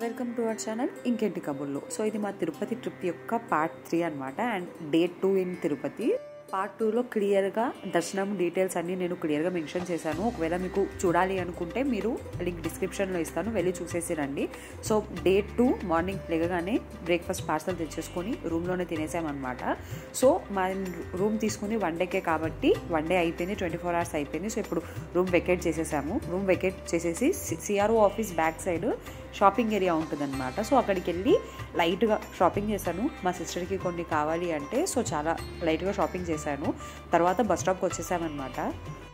Welcome to our channel ఇంకేంటి కబుర్లు. So ఇది మా తిరుపతి ట్రిప్ యొక్క పార్ట్ 3 అనమాట. And day 2 in Tirupati. Part 2లో క్లియర్గా దర్శనం డీటెయిల్స్ అన్నీ నేను క్లియర్గా మెన్షన్ చేశాను. ఒకవేళ మీకు చూడాలి అనుకుంటే మీరు లింక్ డిస్క్రిప్షన్లో ఇస్తాను, వెళ్ళి చూసేసి రండి. సో డే 2 మార్నింగ్ లేగగానే బ్రేక్ఫాస్ట్ పార్సల్ తెచ్చేసుకొని రూమ్లోనే తినేసామన్నమాట. సో మా రూమ్ తీసుకుంది 1 డేకే కాబట్టి 1 డే అయిపోయింది, 24 hours అయిపోయింది. సో ఇప్పుడు రూమ్ వెకేట్ చేసేసాము. రూమ్ వెకేట్ చేసేసి CRO office back side shopping area ఉంటుందన్నమాట. సో అక్కడికి వెళ్ళి లైట్గా షాపింగ్ చేశాను. మా సిస్టర్కి కొన్ని కావాలి అంటే సో చాలా లైట్గా షాపింగ్ చేశాను. తర్వాత బస్ స్టాప్కి వచ్చేసామన్నమాట.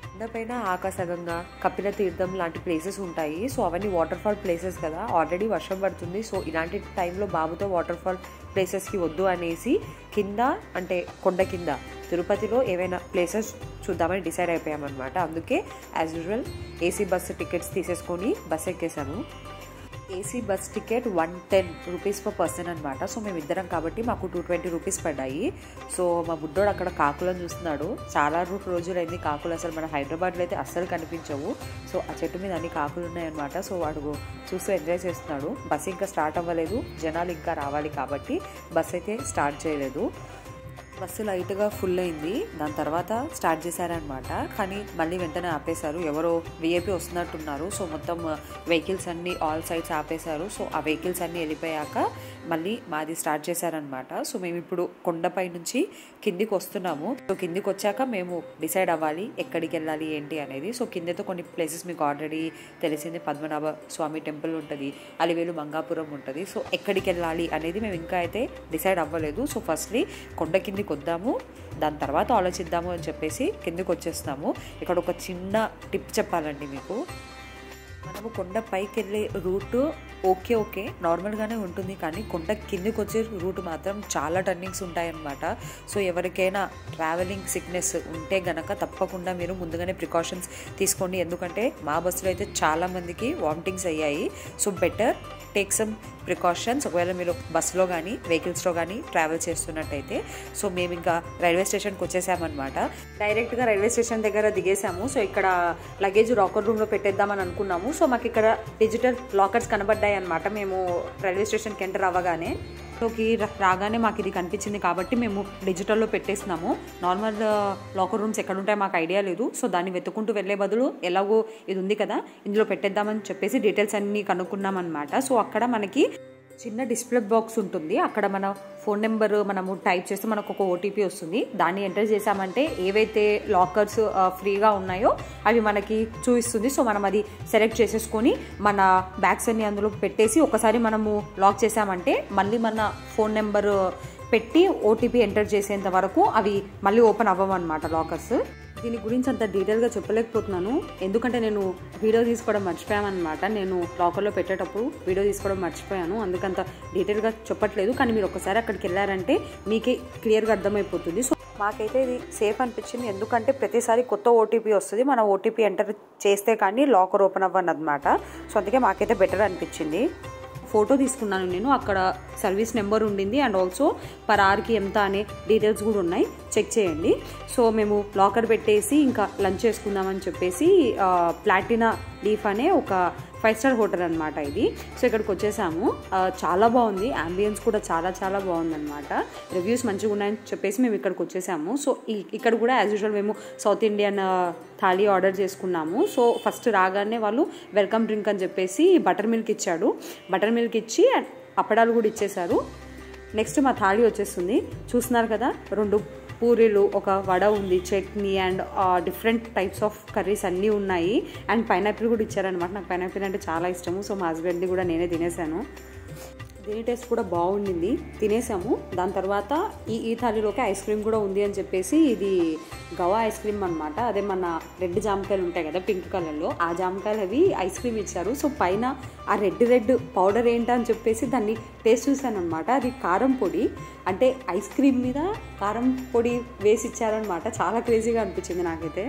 కొండపైన ఆకాశగంగా, కపిల తీర్థం లాంటి ప్లేసెస్ ఉంటాయి. సో అవన్నీ వాటర్ ఫాల్ ప్లేసెస్ కదా, ఆల్రెడీ వర్షం పడుతుంది. సో ఇలాంటి టైంలో బాబుతో వాటర్ ఫాల్ ప్లేసెస్కి వద్దు అనేసి కింద అంటే కొండ కింద తిరుపతిలో ఏవైనా ప్లేసెస్ చూద్దామని డిసైడ్ అయిపోయామన్నమాట. అందుకే as usual AC bus tickets తీసేసుకొని బస్ ఎక్కేసాను. AC bus ticket 110 rupees per person అనమాట. సో మేము ఇద్దరం కాబట్టి మాకు 220 రూపీస్ పడ్డాయి. సో మా బుడ్డోడు అక్కడ కాకులను చూస్తున్నాడు. చాలా రోజులైంది కాకులు అసలు మన హైదరాబాద్లో అయితే అస్సలు కనిపించవు. సో ఆ చెట్టు మీద అన్ని కాకులు ఉన్నాయన్నమాట. సో వాడు చూస్తూ ఎంజాయ్ చేస్తున్నాడు. బస్ ఇంకా స్టార్ట్ అవ్వలేదు, జనాలు ఇంకా రావాలి కాబట్టి బస్ అయితే స్టార్ట్ చేయలేదు. బస్సు లైట్గా ఫుల్ అయింది, దాని తర్వాత స్టార్ట్ చేశారనమాట. కానీ మళ్ళీ వెంటనే ఆపేశారు. ఎవరో విఐపి వస్తున్నట్టున్నారు. సో మొత్తం వెహికల్స్ అన్నీ ఆల్ సైడ్స్ ఆపేశారు. సో ఆ వెహికల్స్ అన్నీ వెళ్ళిపోయాక మళ్ళీ మాది స్టార్ట్ చేశారనమాట. సో మేము ఇప్పుడు కొండపై నుంచి కిందికి వస్తున్నాము. సో కిందికి వచ్చాక మేము డిసైడ్ అవ్వాలి ఎక్కడికి వెళ్ళాలి ఏంటి అనేది. సో కిందతో కొన్ని ప్లేసెస్ మీకు ఆల్రెడీ తెలిసింది. పద్మనాభ స్వామి టెంపుల్ ఉంటుంది, అలివేలు మంగాపురం ఉంటుంది. సో ఎక్కడికి వెళ్ళాలి అనేది మేము ఇంకా అయితే డిసైడ్ అవ్వలేదు. సో ఫస్ట్లీ కొండ కిందికి వద్దాము, దాని తర్వాత ఆలోచిద్దాము అని చెప్పేసి కిందకి వచ్చేస్తున్నాము. ఇక్కడ ఒక చిన్న టిప్ చెప్పాలండి మీకు. మనము కొండ పైకి వెళ్ళే రూట్ ఓకే నార్మల్గానే ఉంటుంది, కానీ కొండ కిందికి వచ్చే రూట్ మాత్రం చాలా టర్నింగ్స్ ఉంటాయన్నమాట. సో ఎవరికైనా ట్రావెలింగ్ సిక్నెస్ ఉంటే గనక తప్పకుండా మీరు ముందుగానే ప్రికాషన్స్ తీసుకోండి. ఎందుకంటే మా బస్సులో అయితే చాలామందికి వామిటింగ్స్ అయ్యాయి. So better take some precautions ఒకవేళ మీరు బస్సులో కానీ వెహికల్స్లో కానీ ట్రావెల్ చేస్తున్నట్టయితే. సో మేము ఇంకా రైల్వే స్టేషన్కి వచ్చేసామన్నమాట. డైరెక్ట్గా రైల్వే స్టేషన్ దగ్గర దిగేసాము. సో ఇక్కడ లగేజ్ లాకర్ రూమ్లో పెట్టేద్దామని అనుకున్నాము. సో మాకు ఇక్కడ డిజిటల్ లాకర్స్ కనబడ్డాయి అనమాట. మేము రైల్వే స్టేషన్కి ఎంటర్ అవ్వగానే రాగానే మాకు ఇది కనిపించింది కాబట్టి మేము డిజిటల్లో పెట్టేస్తున్నాము. నార్మల్ లాకర్ రూమ్స్ ఎక్కడ ఉంటాయో మాకు ఐడియా లేదు. సో దాన్ని వెతుక్కుంటూ వెళ్ళే బదులు ఎలాగో ఇది ఉంది కదా ఇందులో పెట్టేద్దామని చెప్పేసి డీటెయిల్స్ అన్నీ కనుక్కున్నాం అనమాట. సో అక్కడ మనకి చిన్న డిస్ప్లే బాక్స్ ఉంటుంది. అక్కడ మన ఫోన్ నెంబర్ మనము టైప్ చేస్తే మనకు ఒక ఓటీపీ వస్తుంది. దాన్ని ఎంటర్ చేసామంటే ఏవైతే లాకర్స్ ఫ్రీగా ఉన్నాయో అవి మనకి చూపిస్తుంది. సో మనం అది సెలెక్ట్ చేసేసుకొని మన బ్యాగ్స్ అన్ని అందులో పెట్టేసి ఒకసారి మనము లాక్ చేసామంటే మళ్ళీ మన ఫోన్ నెంబర్ పెట్టి ఓటీపీ ఎంటర్ చేసేంత వరకు అవి మళ్ళీ ఓపెన్ అవ్వమన్నమాట లాకర్స్. దీని గురించి అంత డీటెయిల్గా చెప్పలేకపోతున్నాను, ఎందుకంటే నేను వీడియో తీసుకోవడం మర్చిపోయామన్నమాట. నేను లాకర్లో పెట్టేటప్పుడు వీడియో తీసుకోవడం మర్చిపోయాను, అందుకంత డీటెయిల్గా చెప్పట్లేదు. కానీ మీరు ఒకసారి అక్కడికి వెళ్ళారంటే మీకే క్లియర్గా అర్థమైపోతుంది. సో మాకైతే ఇది సేఫ్ అనిపించింది, ఎందుకంటే ప్రతిసారి కొత్త ఓటీపీ వస్తుంది. మన ఓటీపీ ఎంటర్ చేస్తే కానీ లాకర్ ఓపెన్ అవ్వను అనమాట. సో అందుకే మాకైతే బెటర్ అనిపించింది. ఫోటో తీసుకున్నాను నేను, అక్కడ సర్వీస్ నెంబర్ ఉండింది అండ్ ఆల్సో పర్ అవర్కి ఎంత అనే డీటెయిల్స్ కూడా ఉన్నాయి, చెక్ చేయండి. సో మేము లాకర్ పెట్టేసి ఇంకా లంచ్ చేసుకుందామని చెప్పేసి ప్లాటినా లీఫ్ అనే ఒక 5-star హోటల్ అనమాట ఇది. సో ఇక్కడికి వచ్చేసాము. చాలా బాగుంది, అంబియన్స్ కూడా చాలా బాగుందన్నమాట. రివ్యూస్ మంచిగా ఉన్నాయని చెప్పేసి మేము ఇక్కడికి వచ్చేసాము. సో ఇక్కడ కూడా యాజ్ యూజువల్ మేము సౌత్ ఇండియన్ థాలీ ఆర్డర్ చేసుకున్నాము. సో ఫస్ట్ రాగానే వాళ్ళు వెల్కమ్ డ్రింక్ అని చెప్పేసి బటర్ మిల్క్ ఇచ్చాడు. బటర్ మిల్క్ ఇచ్చి అప్పడాలు కూడా ఇచ్చేశారు. నెక్స్ట్ మా థాలీ వచ్చేస్తుంది. చూస్తున్నారు కదా, 2 పూరీలు, ఒక వడ ఉంది, chutney and different types of curries అన్నీ ఉన్నాయి. అండ్ పైనాపిల్ కూడా ఇచ్చారనమాట. నాకు పైనాపిల్ అంటే చాలా ఇష్టము. సో మా హస్బెండ్ని కూడా నేనే తినేసాను. దీని టేస్ట్ కూడా బాగుండింది, తినేసాము. దాని తర్వాత ఈ థాలీలోకి ఐస్ క్రీమ్ కూడా ఉంది అని చెప్పేసి ఇది గవా ఐస్ క్రీమ్ అనమాట. అదే మన రెడ్ జామకాయలు ఉంటాయి కదా పింక్ కలర్లో, ఆ జామకాయలు అవి ఐస్ క్రీమ్ ఇచ్చారు. సో పైన ఆ రెడ్ పౌడర్ ఏంటా అని చెప్పేసి దాన్ని టేస్ట్ చూసాను అనమాట. అది కారం పొడి, అంటే ఐస్ క్రీమ్ మీద కారం పొడి వేసి ఇచ్చారనమాట. చాలా క్రేజీగా అనిపించింది నాకైతే.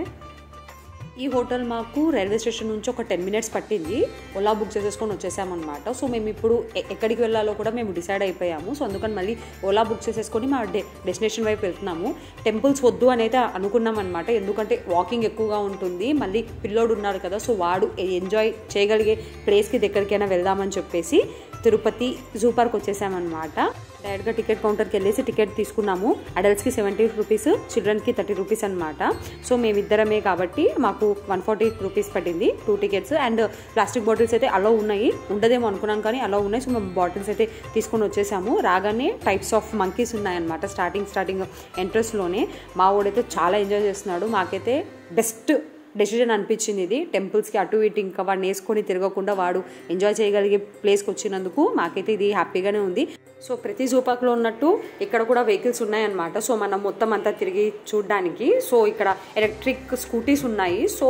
ఈ హోటల్ మాకు రైల్వే స్టేషన్ నుంచి ఒక 10 minutes పట్టింది. ఓలా బుక్ చేసేసుకొని వచ్చేసామన్నమాట. సో మేము ఇప్పుడు ఎక్కడికి వెళ్ళాలో కూడా మేము డిసైడ్ అయిపోయాము. సో అందుకని మళ్ళీ ఓలా బుక్ చేసేసుకొని మా డెస్టినేషన్ వైపు వెళ్తున్నాము. టెంపుల్స్ వద్దు అని అయితే అనుకున్నాం అనమాట, ఎందుకంటే వాకింగ్ ఎక్కువగా ఉంటుంది, మళ్ళీ పిల్లోడు ఉన్నారు కదా, సో వాడు ఎంజాయ్ చేయగలిగే ప్లేస్కి ఎక్కడికైనా వెళ్దామని చెప్పేసి తిరుపతి జూ పార్క్ వచ్చేసామన్నమాట. డైరెక్ట్గా టికెట్ కౌంటర్కి వెళ్ళేసి టికెట్ తీసుకున్నాము. అడల్ట్స్కి 70 రూపీస్, చిల్డ్రన్కి 30 రూపీస్ అనమాట. సో మేమిద్దరమే కాబట్టి మాకు 140 రూపీస్ పడింది 2 టికెట్స్. అండ్ ప్లాస్టిక్ బాటిల్స్ అయితే అలో ఉన్నాయి, ఉండదేమో అనుకున్నాం కానీ అలో ఉన్నాయి. సో మేము బాటిల్స్ అయితే తీసుకొని వచ్చేసాము. రాగానే టైప్స్ ఆఫ్ మంకీస్ ఉన్నాయన్నమాట. స్టార్టింగ్ ఎంట్రన్స్లోనే మా వాడైతే చాలా ఎంజాయ్ చేస్తున్నాడు. మాకైతే బెస్ట్ డెసిజన్ అనిపించింది ఇది. టెంపుల్స్కి అటు ఇటు ఇంకా వాడిని వేసుకొని తిరగకుండా వాడు ఎంజాయ్ చేయగలిగే ప్లేస్కి వచ్చినందుకు మాకైతే ఇది హ్యాపీగానే ఉంది. సో ప్రతి జూ పార్క్లో ఉన్నట్టు ఇక్కడ కూడా వెహికల్స్ ఉన్నాయన్నమాట. సో మనం మొత్తం అంతా తిరిగి చూడడానికి. సో ఇక్కడ ఎలక్ట్రిక్ స్కూటీస్ ఉన్నాయి. సో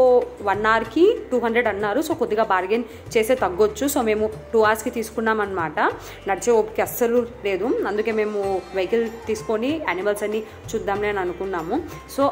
1 అవర్కి 200 అన్నారు. సో కొద్దిగా బార్గెన్ చేసే తగ్గొచ్చు. సో మేము 2 అవర్స్కి తీసుకున్నాం అనమాట. నడిచే ఓపిక అస్సలు లేదు, అందుకే మేము వెహికల్ తీసుకొని యానిమల్స్ అన్ని చూద్దాంలే అని అనుకున్నాము. సో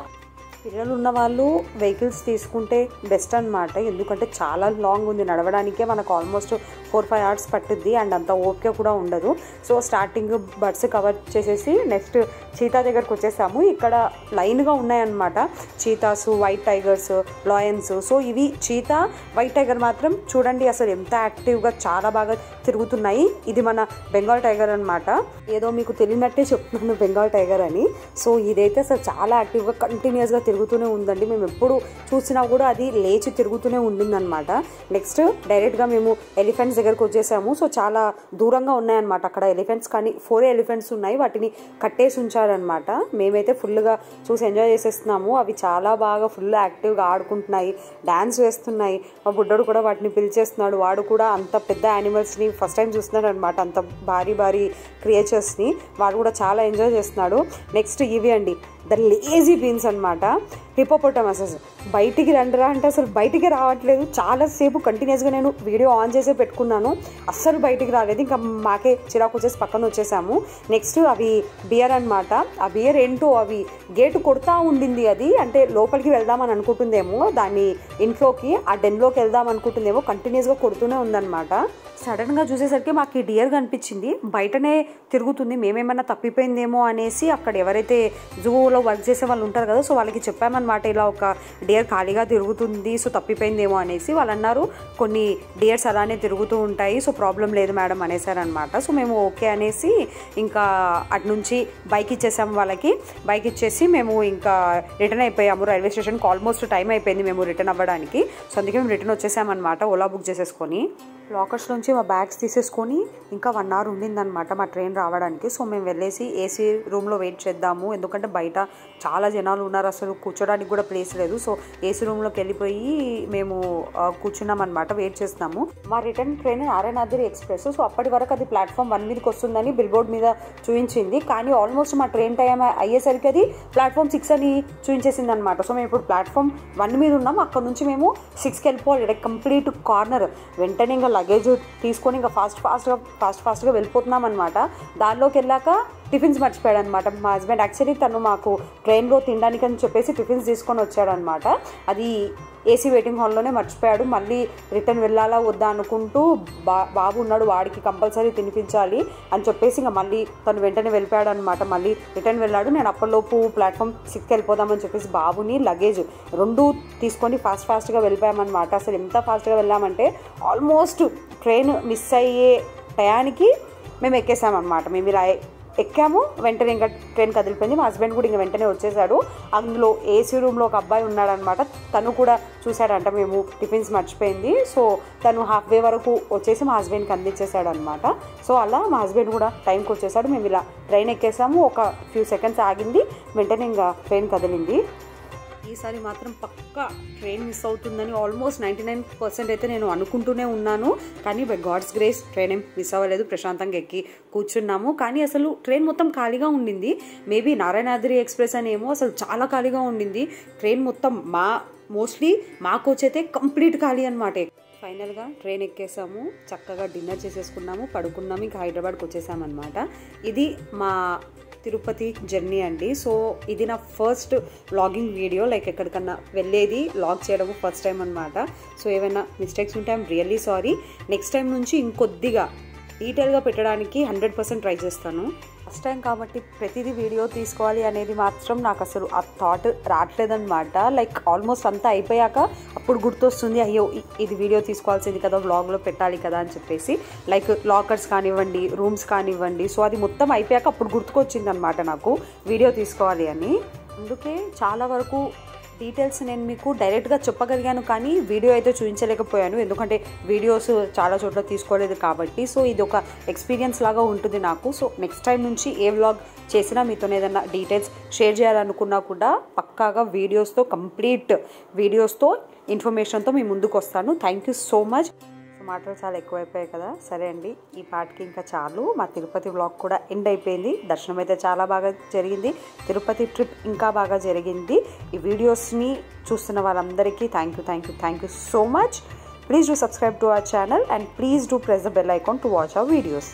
పిల్లలు ఉన్న వాళ్ళు వెహికల్స్ తీసుకుంటే బెస్ట్ అనమాట. ఎందుకంటే చాలా లాంగ్ ఉంది, నడవడానికే మనకు ఆల్మోస్ట్ 4-5 అవర్స్ పట్టుద్ది. అండ్ అంత ఓపిక కూడా ఉండదు. సో స్టార్టింగ్ బర్డ్స్ కవర్ చేసేసి నెక్స్ట్ చీతా దగ్గరకు వచ్చేసాము. ఇక్కడ లైన్గా ఉన్నాయన్నమాట cheetahs, white tigers, Lions. So ఇవి చీతా, వైట్ టైగర్ మాత్రం చూడండి అసలు ఎంత యాక్టివ్గా చాలా బాగా తిరుగుతున్నాయి. ఇది మన బెంగాల్ టైగర్ అనమాట. ఏదో మీకు తెలియనట్టే చెప్తున్నాను బెంగాల్ టైగర్ అని. సో ఇదైతే అసలు చాలా యాక్టివ్గా కంటిన్యూస్గా తిరుగుతూనే ఉందండి. మేము ఎప్పుడు చూసినా కూడా అది లేచి తిరుగుతూనే ఉండిందనమాట. నెక్స్ట్ డైరెక్ట్గా మేము ఎలిఫెంట్స్ దగ్గరకు వచ్చేసాము. సో చాలా దూరంగా ఉన్నాయన్నమాట అక్కడ ఎలిఫెంట్స్. కానీ 4 ఎలిఫెంట్స్ ఉన్నాయి, వాటిని కట్టేసి ఉంచారనమాట. మేమైతే ఫుల్గా చూసి ఎంజాయ్ చేసేస్తున్నాము. అవి చాలా బాగా ఫుల్ యాక్టివ్గా ఆడుకుంటున్నాయి, డ్యాన్స్ వేస్తున్నాయి. మా బుడ్డోడు కూడా వాటిని పిలిచేస్తున్నాడు. వాడు కూడా అంత పెద్ద యానిమల్స్ని ఫస్ట్ టైం చూస్తున్నాడు అనమాట, అంత భారీ క్రియేచర్స్ని. వాడు కూడా చాలా ఎంజాయ్ చేస్తున్నాడు. నెక్స్ట్ ఇవి అండి ద లేజీ బీన్స్ అనమాట. హిపోపోటమసెస్ బయటికి రండిరా అంటే అసలు బయటికి రావట్లేదు. చాలాసేపు కంటిన్యూస్గా నేను వీడియో ఆన్ చేసే పెట్టుకున్నాను, అస్సలు బయటికి రాలేదు. ఇంకా మాకే చిరాకు వచ్చేసి పక్కన వచ్చేసాము. నెక్స్ట్ అవి బియర్ అనమాట. ఆ బియర్ ఏంటో అవి గేటు కొడతా ఉండింది. అది అంటే లోపలికి వెళ్దామని అనుకుంటుందేమో, దాన్ని ఇంట్లోకి ఆ డెన్లోకి వెళ్దాం అనుకుంటుందేమో, కంటిన్యూస్గా కొడుతూనే ఉందన్నమాట. సడన్గా చూసేసరికి మాకు ఈ డియర్ కనిపించింది, బయటనే తిరుగుతుంది. మేమేమన్నా తప్పిపోయిందేమో అనేసి అక్కడ ఎవరైతే జూలో వర్క్ చేసే వాళ్ళు ఉంటారు కదా, సో వాళ్ళకి చెప్పామన్నమాట, ఇలా ఒక డియర్ ఖాళీగా తిరుగుతుంది, సో తప్పిపోయిందేమో అనేసి. వాళ్ళు అన్నారు కొన్ని డియర్స్ అలానే తిరుగుతూ ఉంటాయి, సో ప్రాబ్లం లేదు మేడం అనేసారనమాట. సో మేము ఓకే అనేసి ఇంకా అటు నుంచి బైక్ ఇచ్చేసాము వాళ్ళకి. బైక్ ఇచ్చేసి మేము ఇంకా రిటర్న్ అయిపోయాము రైల్వే స్టేషన్కి. ఆల్మోస్ట్ టైం అయిపోయింది మేము రిటర్న్ అవ్వడానికి. సో అందుకే మేము రిటర్న్ వచ్చేసామన్నమాట ఓలా బుక్ చేసేసుకొని. లాకర్స్ నుంచి మా బ్యాగ్స్ తీసేసుకొని ఇంకా 1 అవర్ ఉండిందనమాట మా ట్రైన్ రావడానికి. సో మేము వెళ్ళేసి ఏసీ రూమ్లో వెయిట్ చేద్దాము, ఎందుకంటే బయట చాలా జనాలు ఉన్నారు, అసలు కూర్చోడానికి కూడా ప్లేస్ లేదు. సో ఏసీ రూమ్లోకి వెళ్ళిపోయి మేము కూర్చున్నాం అనమాట, వెయిట్ చేస్తున్నాము. మా return train Narayanadri express. So అప్పటి వరకు అది ప్లాట్ఫామ్ 1 మీదకి వస్తుందని బిల్ బోర్డ్ మీద చూపించింది. కానీ ఆల్మోస్ట్ మా ట్రైన్ టైం అయ్యేసరికి అది ప్లాట్ఫామ్ 6 అని చూపించేసింది అనమాట. సో మేము ఇప్పుడు ప్లాట్ఫామ్ 1 మీద ఉన్నాం. అక్కడ నుంచి మేము 6కి వెళ్ళిపోవాలి, కంప్లీట్ కార్నర్. వెంటనే ఇంకా లగేజ్ తీసుకొని ఇంకా ఫాస్ట్గా వెళ్ళిపోతున్నాం అనమాట. దానిలోకి వెళ్ళాక టిఫిన్స్ మర్చిపోయాడు అనమాట మా హస్బెండ్. యాక్చువల్లీ తను మాకు ట్రైన్లో తినడానికి అని చెప్పేసి టిఫిన్స్ తీసుకొని వచ్చాడనమాట. అది ఏసీ వెయిటింగ్ హాల్లోనే మర్చిపోయాడు. మళ్ళీ రిటర్న్ వెళ్ళాలా వద్దా అనుకుంటూ బాబు ఉన్నాడు, వాడికి కంపల్సరీ తినిపించాలి అని చెప్పేసి ఇంకా మళ్ళీ తను వెంటనే వెళ్ళిపోయాడు అనమాట. మళ్ళీ రిటర్న్ వెళ్ళాడు. నేను అప్పటిలోపు ప్లాట్ఫామ్ 6కి వెళ్ళిపోదామని చెప్పేసి బాబుని లగేజ్ 2 తీసుకొని ఫాస్ట్గా వెళ్ళిపోయామన్నమాట. అసలు ఎంత ఫాస్ట్గా వెళ్ళామంటే ఆల్మోస్ట్ ట్రైన్ మిస్ అయ్యే టయానికి మేము ఎక్కేసామన్నమాట. మేము ఇలా ఎక్కాము, వెంటనే ఇంకా ట్రైన్ కదిలిపోయింది. మా హస్బెండ్ కూడా ఇంకా వెంటనే వచ్చేసాడు. అందులో ఏసీ రూమ్లో ఒక అబ్బాయి ఉన్నాడనమాట, తను కూడా చూశాడంట మేము టిఫిన్స్ మర్చిపోయింది. సో తను హాఫ్ వే వరకు వచ్చేసి మా హస్బెండ్కి అందించేశాడు అనమాట. సో అలా మా హస్బెండ్ కూడా టైంకి వచ్చేసాడు. మేము ఇలా ట్రైన్ ఎక్కేసాము, ఒక ఫ్యూ సెకండ్స్ ఆగింది, వెంటనే ఇంకా ట్రైన్ కదిలింది. ఈసారి మాత్రం పక్కా ట్రైన్ మిస్ అవుతుందని ఆల్మోస్ట్ 99% అయితే నేను అనుకుంటూనే ఉన్నాను. కానీ బై గాడ్స్ గ్రేస్ ట్రైన్ ఏం మిస్ అవ్వలేదు, ప్రశాంతంగా ఎక్కి కూర్చున్నాము. కానీ అసలు ట్రైన్ మొత్తం ఖాళీగా ఉండింది. మేబీ నారాయణాద్రి ఎక్స్ప్రెస్ అనేమో అసలు చాలా ఖాళీగా ఉండింది. ట్రైన్ మొత్తం మోస్ట్లీ మా కోచ్ అయితే కంప్లీట్ ఖాళీ అనమాట. ఫైనల్గా ట్రైన్ ఎక్కేసాము, చక్కగా డిన్నర్ చేసేసుకున్నాము, పడుకున్నాము, ఇంకా హైదరాబాద్కి వచ్చేసామన్నమాట. ఇది మా తిరుపతి జర్నీ అండి. సో ఇది నా ఫస్ట్ వ్లాగింగ్ వీడియో, లైక్ ఎక్కడికన్నా వెళ్ళేది వ్లాగ్ చేయడం ఫస్ట్ టైం అనమాట. సో ఏమైనా మిస్టేక్స్ ఉంటే I'm really sorry. Next time నుంచి ఇంకొద్దిగా డీటెయిల్గా పెట్టడానికి 100% ట్రై చేస్తాను. ఫస్ట్ టైం కాబట్టి ప్రతిదీ వీడియో తీసుకోవాలి అనేది మాత్రం నాకు అసలు ఆ థాట్ రావట్లేదన్నమాట. లైక్ ఆల్మోస్ట్ అంతా అయిపోయాక అప్పుడు గుర్తొస్తుంది, అయ్యో ఇది వీడియో తీసుకోవాల్సింది కదా, వ్లాగ్లో పెట్టాలి కదా అని చెప్పేసి. లైక్ లాకర్స్ కానివ్వండి, రూమ్స్ కానివ్వండి, సో అది మొత్తం అయిపోయాక అప్పుడు గుర్తుకొచ్చింది అనమాట నాకు వీడియో తీసుకోవాలి అని. అందుకే చాలా వరకు డీటెయిల్స్ నేను మీకు డైరెక్ట్గా చెప్పగలిగాను, కానీ వీడియో అయితే చూపించలేకపోయాను, ఎందుకంటే వీడియోస్ చాలా చోట్ల తీసుకోలేదు కాబట్టి. సో ఇది ఒక ఎక్స్పీరియన్స్ లాగా ఉంటుంది నాకు. సో నెక్స్ట్ టైం నుంచి ఏ వ్లాగ్ చేసినా మీతో ఏదైనా డీటెయిల్స్ షేర్ చేయాలనుకున్నా కూడా పక్కాగా వీడియోస్తో, కంప్లీట్ వీడియోస్తో, ఇన్ఫర్మేషన్తో మీ ముందుకు వస్తాను. Thank you so much. మాటలు చాలా ఎక్కువైపోయాయి కదా, సరే అండి, ఈ పార్ట్కి ఇంకా చాలు. మా తిరుపతి వ్లాగ్ కూడా ఎండ్ అయిపోయింది. దర్శనం అయితే చాలా బాగా జరిగింది, తిరుపతి ట్రిప్ ఇంకా బాగా జరిగింది. ఈ వీడియోస్ని చూస్తున్న వాళ్ళందరికీ thank you so much. Please do subscribe to our channel and please do press the bell icon to watch our videos.